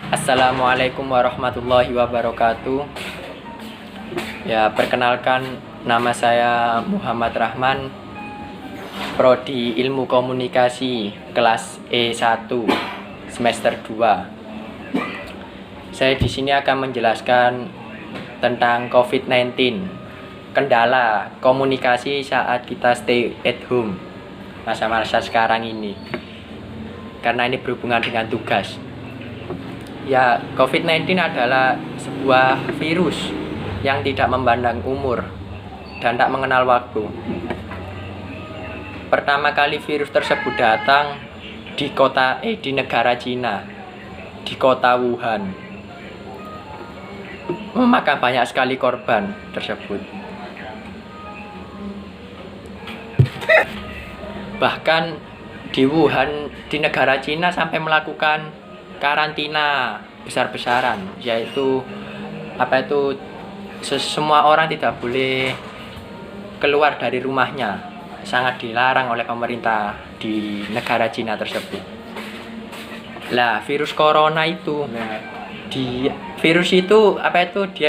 Assalamualaikum warahmatullahi wabarakatuh. Ya, perkenalkan nama saya Muhammad Rahman, Prodi Ilmu Komunikasi kelas E1 semester 2. Saya di sini akan menjelaskan tentang COVID-19, kendala komunikasi saat kita stay at home masa-masa sekarang ini. Karena ini berhubungan dengan tugas. Ya, COVID-19 adalah sebuah virus yang tidak memandang umur dan tak mengenal waktu. Pertama kali virus tersebut datang di negara Cina, di kota Wuhan. Memakan banyak sekali korban tersebut. Bahkan di Wuhan, di negara Cina sampai melakukan karantina besar-besaran, yaitu semua orang tidak boleh keluar dari rumahnya, sangat dilarang oleh pemerintah di negara Cina tersebut. Lah, virus corona itu dia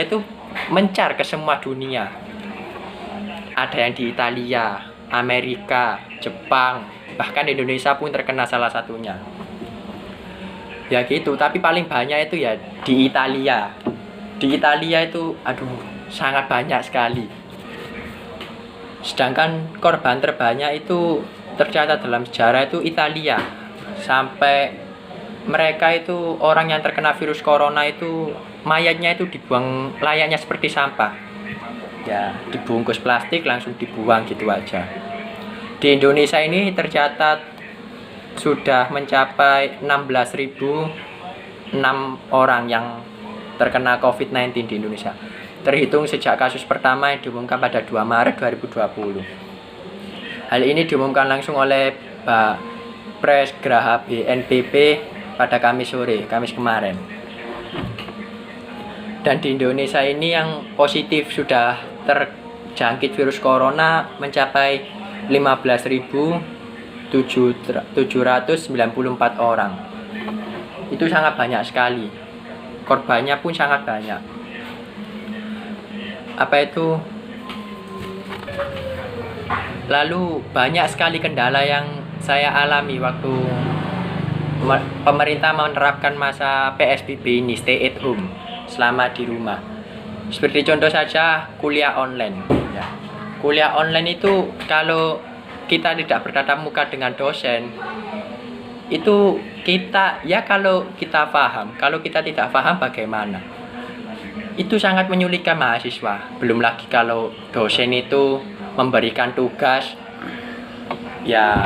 itu mencar ke semua dunia. Ada yang di Italia, Amerika, Jepang, bahkan Indonesia pun terkena salah satunya. Ya gitu, tapi paling banyak itu ya di Italia. Di Italia itu sangat banyak sekali. Sedangkan korban terbanyak itu tercatat dalam sejarah itu Italia. Sampai mereka itu orang yang terkena virus corona itu mayatnya itu dibuang layaknya seperti sampah. Ya, dibungkus plastik langsung dibuang gitu aja. Di Indonesia ini tercatat sudah mencapai 16.006 orang yang terkena COVID-19 di Indonesia. Terhitung sejak kasus pertama yang diumumkan pada 2 Maret 2020. Hal ini diumumkan langsung oleh Pak Pres Graha BNPB pada Kamis kemarin. Dan di Indonesia ini yang positif sudah terjangkit virus corona mencapai 15.794 orang. Itu sangat banyak sekali. Korbannya pun sangat banyak. Lalu banyak sekali kendala yang saya alami waktu pemerintah menerapkan masa PSBB ini, stay at home, selama di rumah. Seperti contoh saja kuliah online. Ya. Kuliah online itu kalau kita tidak bertatap muka dengan dosen, itu kalau kita paham, kalau kita tidak paham bagaimana? Itu sangat menyulitkan mahasiswa. Belum lagi kalau dosen itu memberikan tugas ya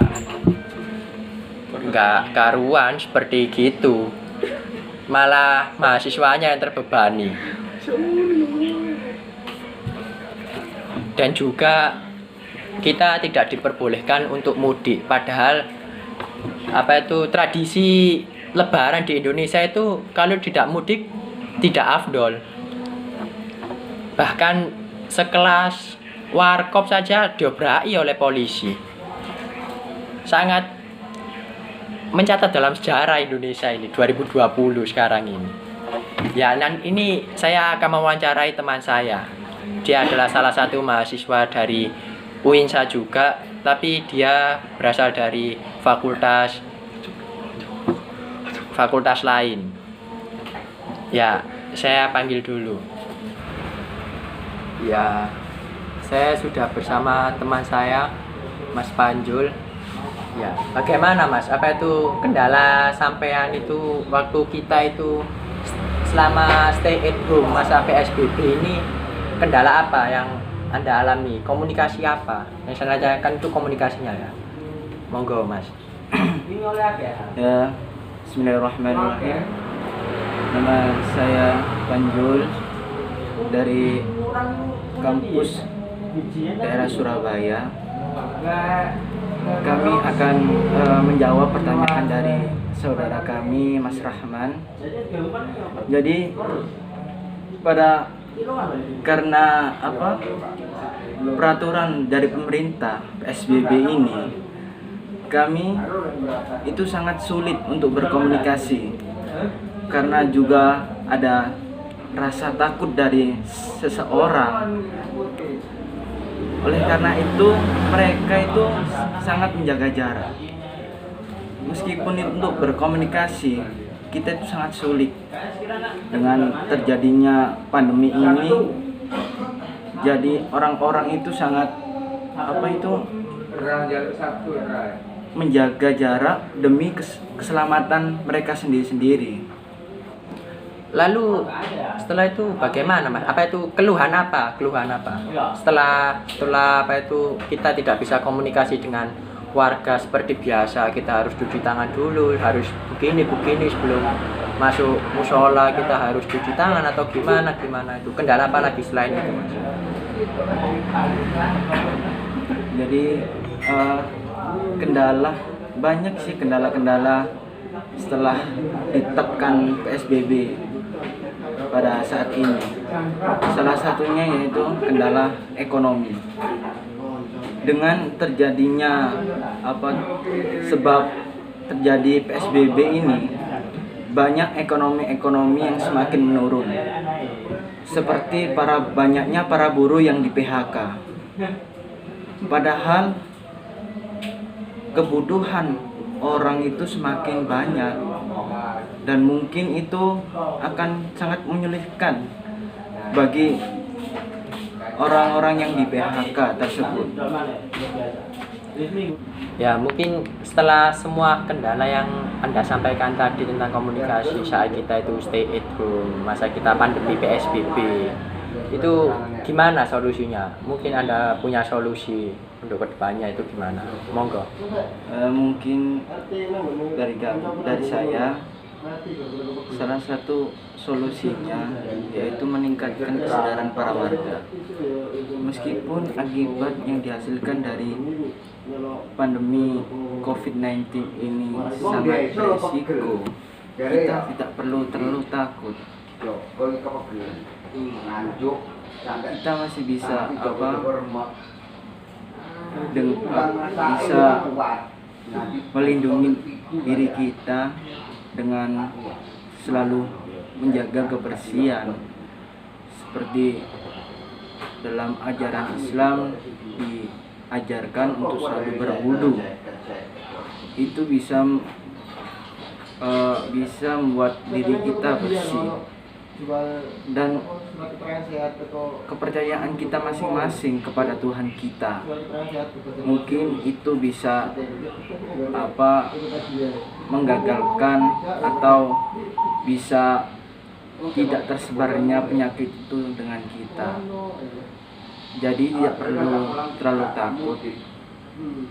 nggak karuan seperti gitu, malah mahasiswanya yang terbebani. Dan juga kita tidak diperbolehkan untuk mudik, padahal tradisi lebaran di Indonesia itu kalau tidak mudik tidak afdol. Bahkan sekelas warkop saja diobraki oleh polisi. Sangat mencatat dalam sejarah Indonesia ini 2020 sekarang ini. Ya, dan ini saya akan mewawancarai teman saya. Dia adalah salah satu mahasiswa dari UINSA juga, tapi dia berasal dari fakultas lain. Ya, saya panggil dulu. Ya, saya sudah bersama teman saya, Mas Panjul. Ya, bagaimana Mas? Kendala sampean itu waktu kita itu selama stay at home masa PSBB ini, kendala apa yang Anda alami? Komunikasi apa? Yang saya tanyakan itu komunikasinya ya. Monggo Mas. Ya, bismillahirrahmanirrahim. Nama saya Panjul dari kampus daerah Surabaya. Kami akan menjawab pertanyaan dari saudara kami Mas Rahman. Jadi karena peraturan dari pemerintah PSBB ini, kami itu sangat sulit untuk berkomunikasi karena juga ada rasa takut dari seseorang. Oleh karena itu mereka itu sangat menjaga jarak. Meskipun untuk berkomunikasi kita itu sangat sulit dengan terjadinya pandemi ini. Jadi orang-orang itu sangat menjaga jarak demi keselamatan mereka sendiri-sendiri. Lalu setelah itu bagaimana Mas? Apa itu keluhan apa? Setelah apa itu kita tidak bisa komunikasi dengan warga seperti biasa, kita harus cuci tangan dulu, harus begini sebelum masuk musola kita harus cuci tangan atau gimana itu. Kendala apa lagi selain itu Mas? Jadi banyak sih kendala setelah ditetapkan PSBB pada saat ini. Salah satunya yaitu kendala ekonomi. Dengan terjadinya sebab terjadi PSBB ini, banyak ekonomi yang semakin menurun. Seperti banyaknya para buruh yang di PHK. Padahal kebutuhan orang itu semakin banyak dan mungkin itu akan sangat menyulitkan bagi orang-orang yang di PHK tersebut. Ya, mungkin setelah semua kendala yang Anda sampaikan tadi tentang komunikasi saat kita itu stay at home, masa kita pandemi PSBB, itu gimana solusinya? Mungkin Anda punya solusi untuk kedepannya itu gimana? Monggo. Mungkin dari saya, salah satu solusinya yaitu meningkatkan kesadaran para warga. Meskipun akibat yang dihasilkan dari pandemi COVID-19 ini sangat berisiko, kita tidak perlu terlalu takut. Kita masih bisa bisa melindungi diri kita dengan selalu menjaga kebersihan. Seperti dalam ajaran Islam diajarkan untuk selalu berwudu. Itu bisa membuat diri kita bersih dan kepercayaan kita masing-masing kepada Tuhan kita. Mungkin itu bisa menggagalkan atau bisa tidak tersebarnya penyakit itu dengan kita. Jadi tidak perlu terlalu takut.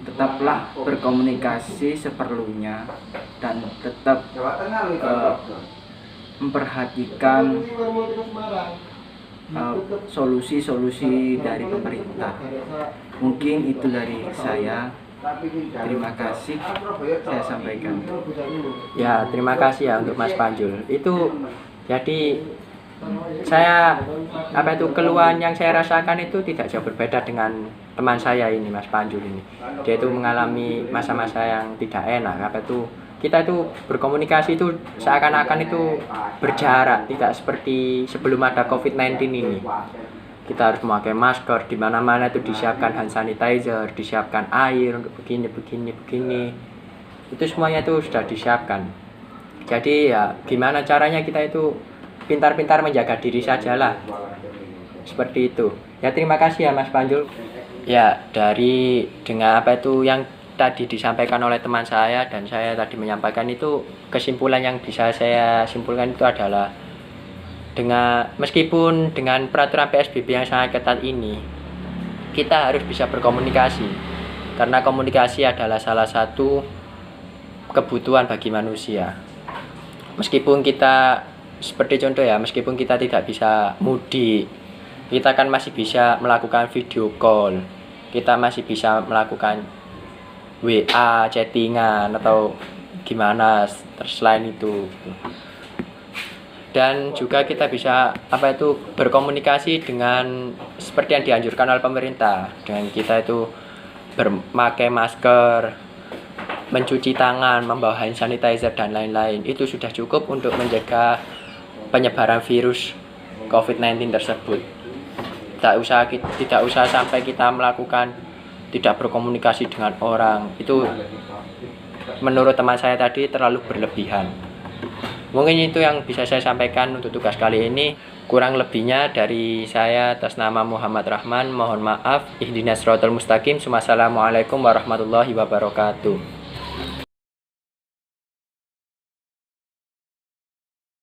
Tetaplah berkomunikasi seperlunya dan tetap memperhatikan solusi-solusi dari pemerintah. Mungkin itu dari saya. Terima kasih saya sampaikan. Ya, terima kasih ya untuk Mas Panjul. Itu jadi saya keluhan yang saya rasakan itu tidak jauh berbeda dengan teman saya ini, Mas Panjul ini. Dia itu mengalami masa-masa yang tidak enak. Kita itu berkomunikasi itu seakan-akan itu berjarak, tidak seperti sebelum ada COVID-19 ini. Kita harus memakai masker, di mana-mana itu disiapkan hand sanitizer, disiapkan air untuk begini. Itu semuanya itu sudah disiapkan. Jadi ya gimana caranya kita itu pintar-pintar menjaga diri sajalah. Seperti itu. Ya, terima kasih ya Mas Panjul. Ya, dengan yang tadi disampaikan oleh teman saya dan saya tadi menyampaikan itu, kesimpulan yang bisa saya simpulkan itu adalah meskipun dengan peraturan PSBB yang sangat ketat ini, kita harus bisa berkomunikasi karena komunikasi adalah salah satu kebutuhan bagi manusia. Meskipun kita seperti contoh ya, meskipun kita tidak bisa mudik, kita kan masih bisa melakukan video call, kita masih bisa melakukan WA, chattingan atau gimana selain itu. Dan juga kita bisa berkomunikasi dengan seperti yang dianjurkan oleh pemerintah, dengan kita itu berpakai masker, mencuci tangan, membawa hand sanitizer dan lain-lain, itu sudah cukup untuk mencegah penyebaran virus COVID-19 tersebut. Tidak usah sampai kita melakukan tidak berkomunikasi dengan orang. Itu menurut teman saya tadi terlalu berlebihan. Mungkin itu yang bisa saya sampaikan untuk tugas kali ini. Kurang lebihnya dari saya atas nama Muhammad Rahman, mohon maaf. Ihdinas siratal mustaqim. Wassalamualaikum warahmatullahi wabarakatuh.